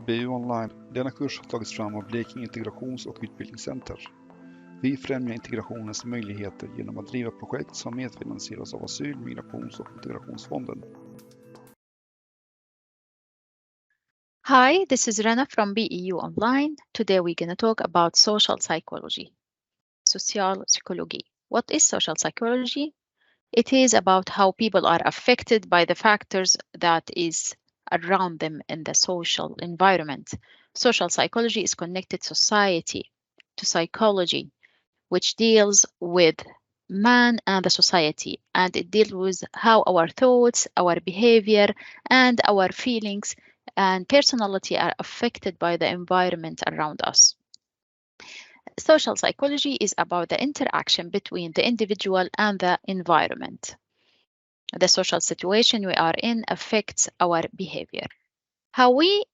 BU online. Denna kurs har tagits fram av Blekinge Integrations- och Utbildningscenter. Vi främjar integrationens möjligheter genom att driva projekt som medfinansieras av Asyl-, Migrations- och Integrationsfonden. Hi, this is Rana from BEU Online. Today we're going to talk about social psychology. Socialpsykologi. What is social psychology? It is about how people are affected by the factors that is around them in the social environment. Social psychology is connected society to psychology, which deals with man and the society, and it deals with how our thoughts, our behavior, and our feelings and personality are affected by the environment around us. Social psychology is about the interaction between the individual and the environment. The social situation we are in affects our behavior. How we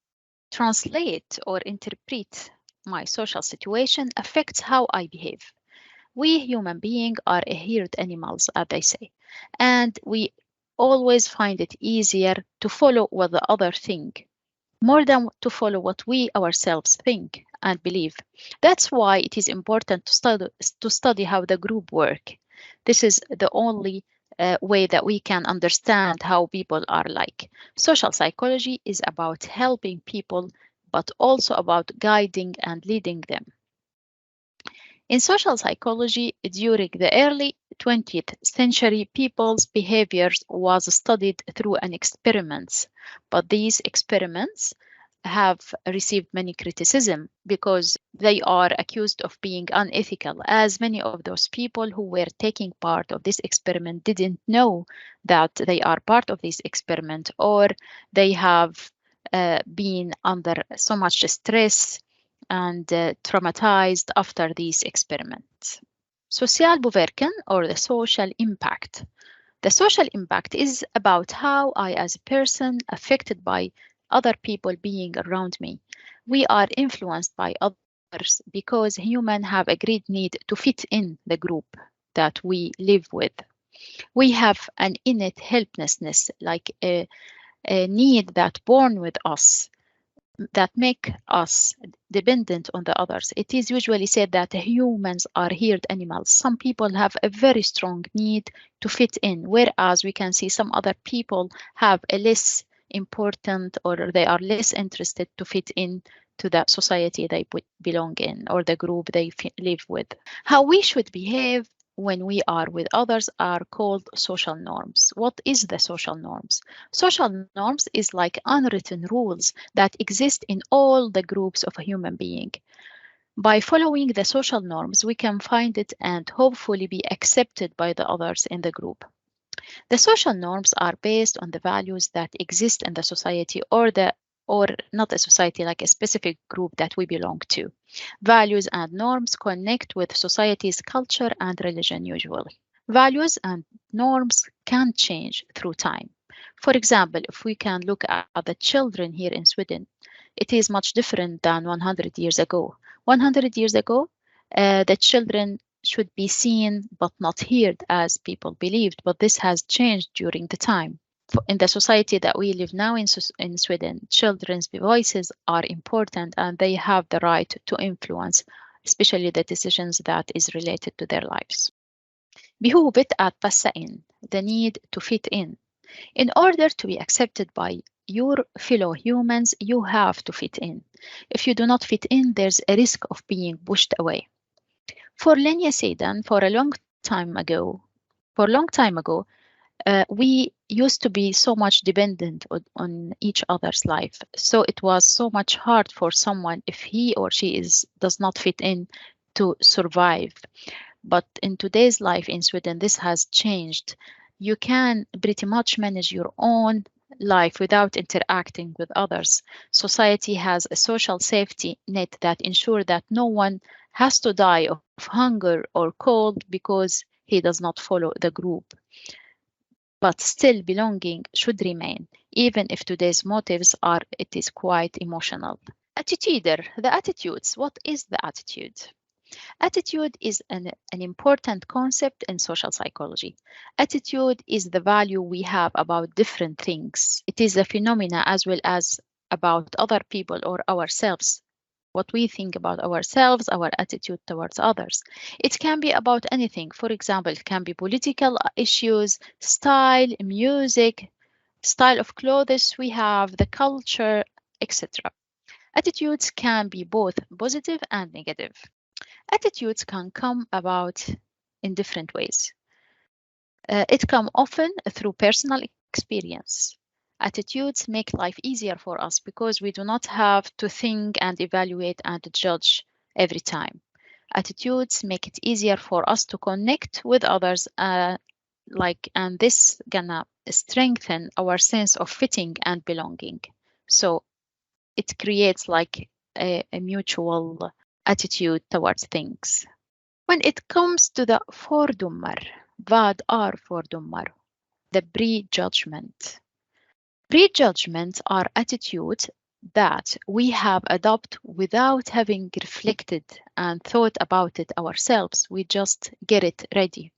translate or interpret my social situation affects how I behave. We human beings are herd animals, as they say, and we always find it easier to follow what the other think more than to follow what we ourselves think and believe. That's why it is important to study how the group work. This is the only way that we can understand how people are like. Social psychology is about helping people, but also about guiding and leading them. In social psychology, during the early 20th century, people's behaviors was studied through an experiments, but these experiments have received many criticism because they are accused of being unethical, as many of those people who were taking part of this experiment didn't know that they are part of this experiment, or they have been under so much stress and traumatized after these experiments. Socialpåverkan, or the social impact. The social impact is about how I as a person affected by other people being around me. We are influenced by others because humans have a great need to fit in the group that we live with. We have an innate helplessness, like a need that born with us, that make us dependent on the others. It is usually said that humans are herd animals. Some people have a very strong need to fit in, whereas we can see some other people have a less important, or they are less interested to fit in to the society they belong in, or the group they live with. How we should behave when we are with others are called social norms. What is the social norms? Social norms is like unwritten rules that exist in all the groups of a human being. By following the social norms, we can find it and hopefully be accepted by the others in the group. The social norms are based on the values that exist in the society, or not a society, like a specific group that we belong to. Values and norms connect with society's culture and religion usually. Values and norms can change through time. For example, if we can look at the children here in Sweden, it is much different than 100 years ago. 100 years ago, the children should be seen but not heard as people believed, but this has changed during the time. In the society that we live now in Sweden, children's voices are important and they have the right to influence, especially the decisions that is related to their lives. Behovet att passa in, the need to fit in. In order to be accepted by your fellow humans, you have to fit in. If you do not fit in, there's a risk of being pushed away. For länge sedan, for a long time ago, we used to be so much dependent on each other's life. So it was so much hard for someone, if he or she does not fit in, to survive. But in today's life in Sweden, this has changed. You can pretty much manage your own life without interacting with others. Society has a social safety net that ensures that no one has to die of hunger or cold because he does not follow the group. But still belonging should remain, even if today's motives it is quite emotional. Attityder, the attitudes. What is the attitude? Attitude is an important concept in social psychology. Attitude is the value we have about different things. It is a phenomena as well as about other people or ourselves, what we think about ourselves, our attitude towards others. It can be about anything. For example, it can be political issues, style, music, style of clothes we have, the culture, etc. Attitudes can be both positive and negative. Attitudes can come about in different ways. It comes often through personal experience. Attitudes make life easier for us because we do not have to think and evaluate and judge every time. Attitudes make it easier for us to connect with others, and this gonna strengthen our sense of fitting and belonging. So it creates like a mutual attitude towards things. When it comes to the fördomar, vad är fördomar? The prejudgment. Prejudgments are attitudes that we have adopted without having reflected and thought about it ourselves. We just get it ready.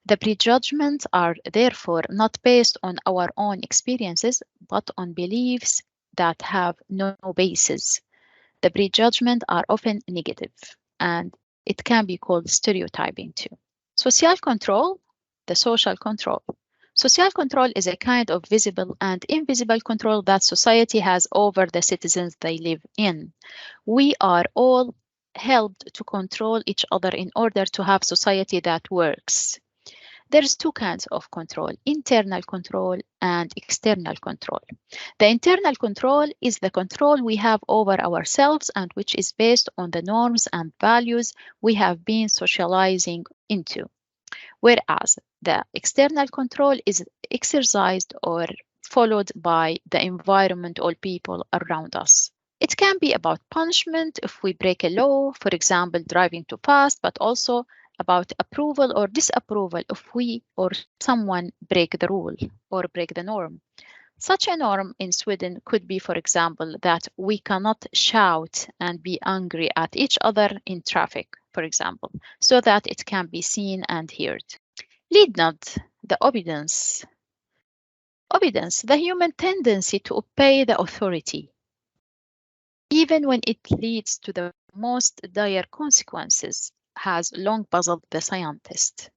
The prejudgments are therefore not based on our own experiences, but on beliefs that have no basis. The prejudgments are often negative, and it can be called stereotyping too. Social control, the social control. Social control is a kind of visible and invisible control that society has over the citizens they live in. We are all helped to control each other in order to have society that works. There's two kinds of control, internal control and external control. The internal control is the control we have over ourselves and which is based on the norms and values we have been socializing into. Whereas the external control is exercised or followed by the environment or people around us. It can be about punishment if we break a law, for example, driving too fast, but also about approval or disapproval if we or someone break the rule or break the norm. Such a norm in Sweden could be, for example, that we cannot shout and be angry at each other in traffic, for example, so that it can be seen and heard. Lydnad, the obedience. Obedience, the human tendency to obey the authority, even when it leads to the most dire consequences, has long puzzled the scientist.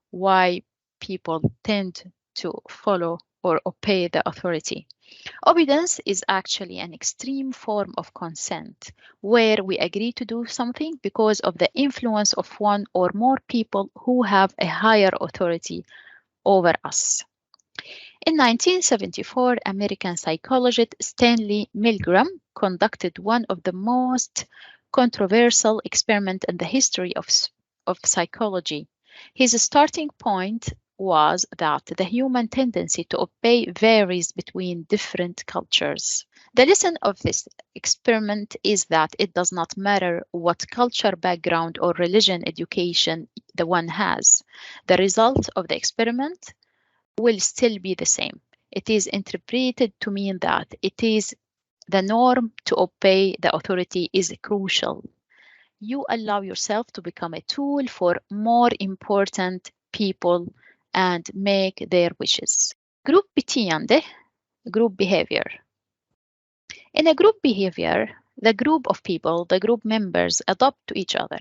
Why people tend to follow or obey the authority. Obedience is actually an extreme form of consent, where we agree to do something because of the influence of one or more people who have a higher authority over us. In 1974, American psychologist Stanley Milgram conducted one of the most controversial experiments in the history of psychology. His starting point was that the human tendency to obey varies between different cultures. The lesson of this experiment is that it does not matter what culture, background, or religion education the one has. The result of the experiment will still be the same. It is interpreted to mean that it is the norm to obey the authority is crucial. You allow yourself to become a tool for more important people and make their wishes. Gruppbeteende, group behavior. In a group behavior, the group of people, the group members, adopt to each other.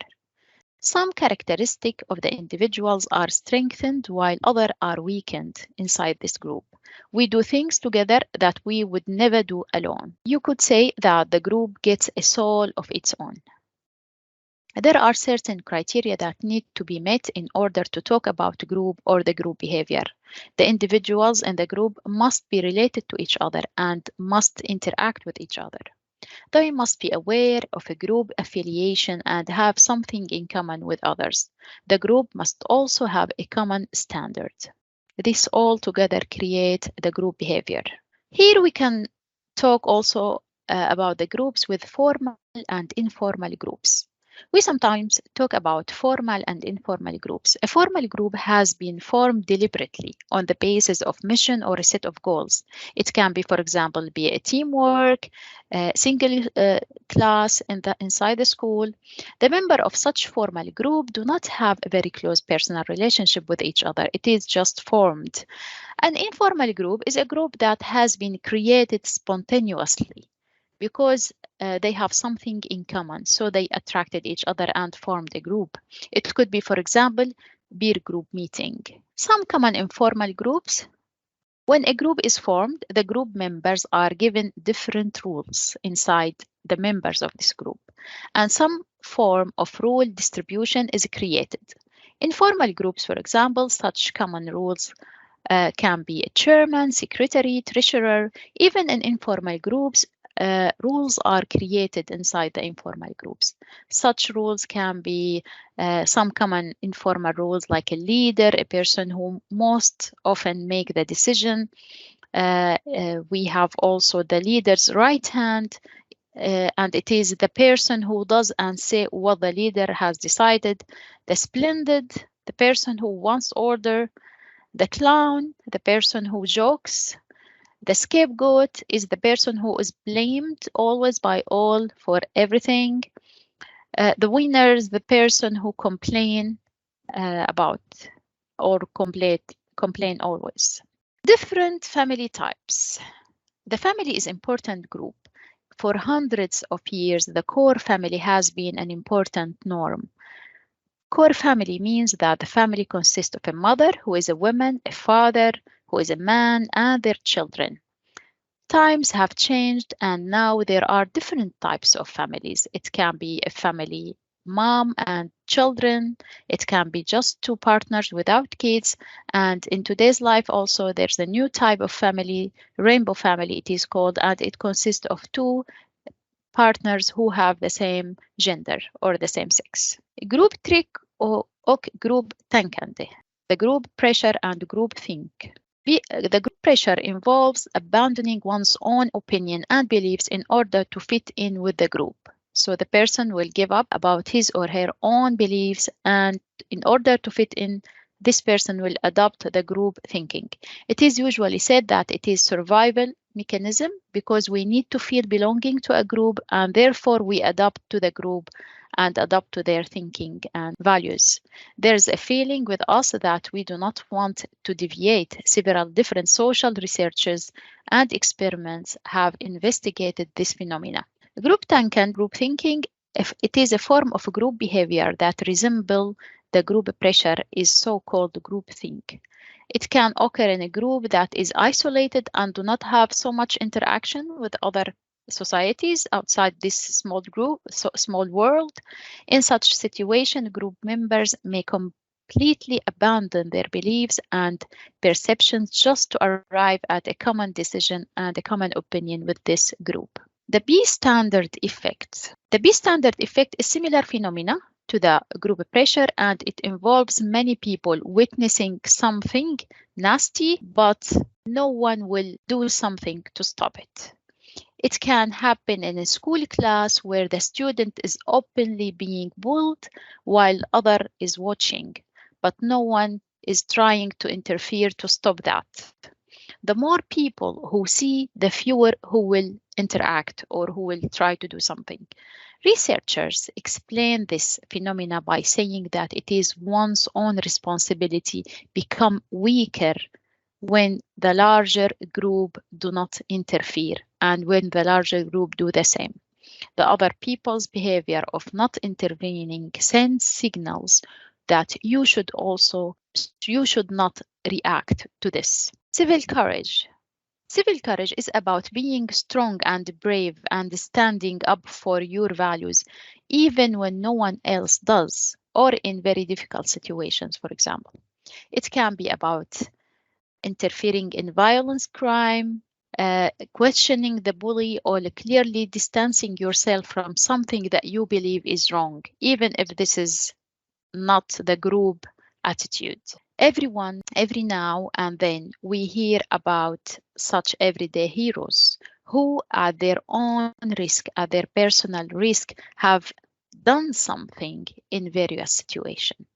Some characteristics of the individuals are strengthened while others are weakened inside this group. We do things together that we would never do alone. You could say that the group gets a soul of its own. There are certain criteria that need to be met in order to talk about group or the group behavior. The individuals in the group must be related to each other and must interact with each other. They must be aware of a group affiliation and have something in common with others. The group must also have a common standard. This all together create the group behavior. Here we can talk also about the groups with formal and informal groups. We sometimes talk about formal and informal groups. A formal group has been formed deliberately on the basis of mission or a set of goals. It can be, for example, be a teamwork, a single class inside the school. The members of such formal group do not have a very close personal relationship with each other. It is just formed. An informal group is a group that has been created spontaneously because they have something in common. So they attracted each other and formed a group. It could be, for example, peer group meeting. Some common informal groups. When a group is formed, the group members are given different rules inside the members of this group, and some form of rule distribution is created. Informal groups, for example, such common rules can be a chairman, secretary, treasurer. Even in informal groups, rules are created inside the informal groups. Such rules can be some common informal rules like a leader, a person who most often make the decision. We have also the leader's right hand, and it is the person who does and say what the leader has decided. The splendid, the person who wants order. The clown, the person who jokes. The scapegoat is the person who is blamed always by all for everything. The winner is the person who complain about or complain always. Different family types. The family is an important group. For hundreds of years, the core family has been an important norm. Core family means that the family consists of a mother, who is a woman, a father, who is a man, and their children. Times have changed, and now there are different types of families. It can be a family, mom and children. It can be just two partners without kids. And in today's life also, there's a new type of family, rainbow family it is called, and it consists of two partners who have the same gender or the same sex. Group trick och grupptänkande. The group pressure and group think. The group pressure involves abandoning one's own opinion and beliefs in order to fit in with the group. So the person will give up about his or her own beliefs, and in order to fit in, this person will adopt the group thinking. It is usually said that it is survival mechanism because we need to feel belonging to a group, and therefore we adapt to the group and adapt to their thinking and values. There's a feeling with us that we do not want to deviate. Several different social researchers and experiments have investigated this phenomena. Group thinking, if it is a form of group behavior that resembles the group pressure, is so-called groupthink. It can occur in a group that is isolated and do not have so much interaction with other societies outside this small group, small world. In such situation, group members may completely abandon their beliefs and perceptions just to arrive at a common decision and a common opinion with this group. The B-standard effect. The B-standard effect is similar phenomena to the group pressure, and it involves many people witnessing something nasty, but no one will do something to stop it. It can happen in a school class where the student is openly being bullied while other is watching, but no one is trying to interfere to stop that. The more people who see, the fewer who will interact or who will try to do something. Researchers explain this phenomena by saying that it is one's own responsibility become weaker when the larger group do not interfere and when the larger group do the same. The other people's behavior of not intervening sends signals that you should not react to this. Civil courage. Civil courage is about being strong and brave and standing up for your values, even when no one else does, or in very difficult situations, for example. It can be about interfering in violence, crime, questioning the bully, or clearly distancing yourself from something that you believe is wrong, even if this is not the group attitude. Every now and then, we hear about such everyday heroes who, at their own risk, at their personal risk, have done something in various situations.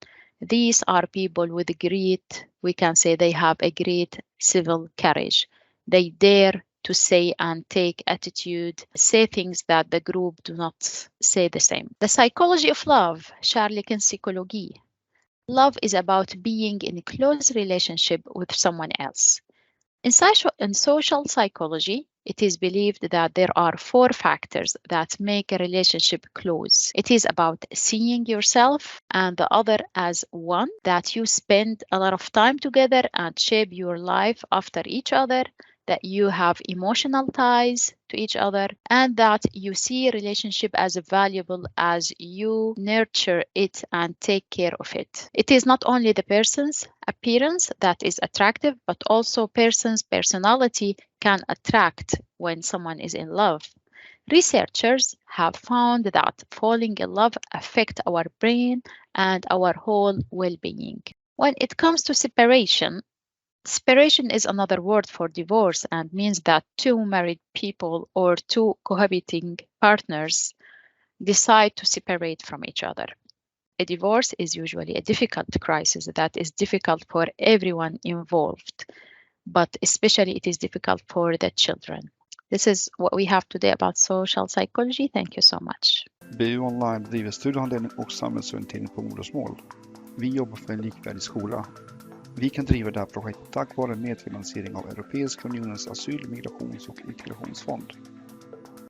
These are people with great, we can say they have a great civil courage. They dare to say and take attitude, say things that the group do not say the same. The psychology of love, Socialpsykologi. Love is about being in a close relationship with someone else. In social psychology, it is believed that there are 4 factors that make a relationship close. It is about seeing yourself and the other as one, that you spend a lot of time together and shape your life after each other, that you have emotional ties to each other, and that you see a relationship as valuable as you nurture it and take care of it. It is not only the person's appearance that is attractive, but also person's personality can attract when someone is in love. Researchers have found that falling in love affects our brain and our whole well-being. When it comes to separation is another word for divorce and means that 2 married people or 2 cohabiting partners decide to separate from each other. A divorce is usually a difficult crisis that is difficult for everyone involved, but especially it is difficult for the children. This is what we have today about social psychology. Thank you so much. BU Online driver studiehandledning och samhällsorientering på modersmål. Vi jobbar för en likvärdig skola. Vi kan driva det här projektet tack vare medfinansiering av Europeiska unionens asyl-, migrations- och integrationsfond.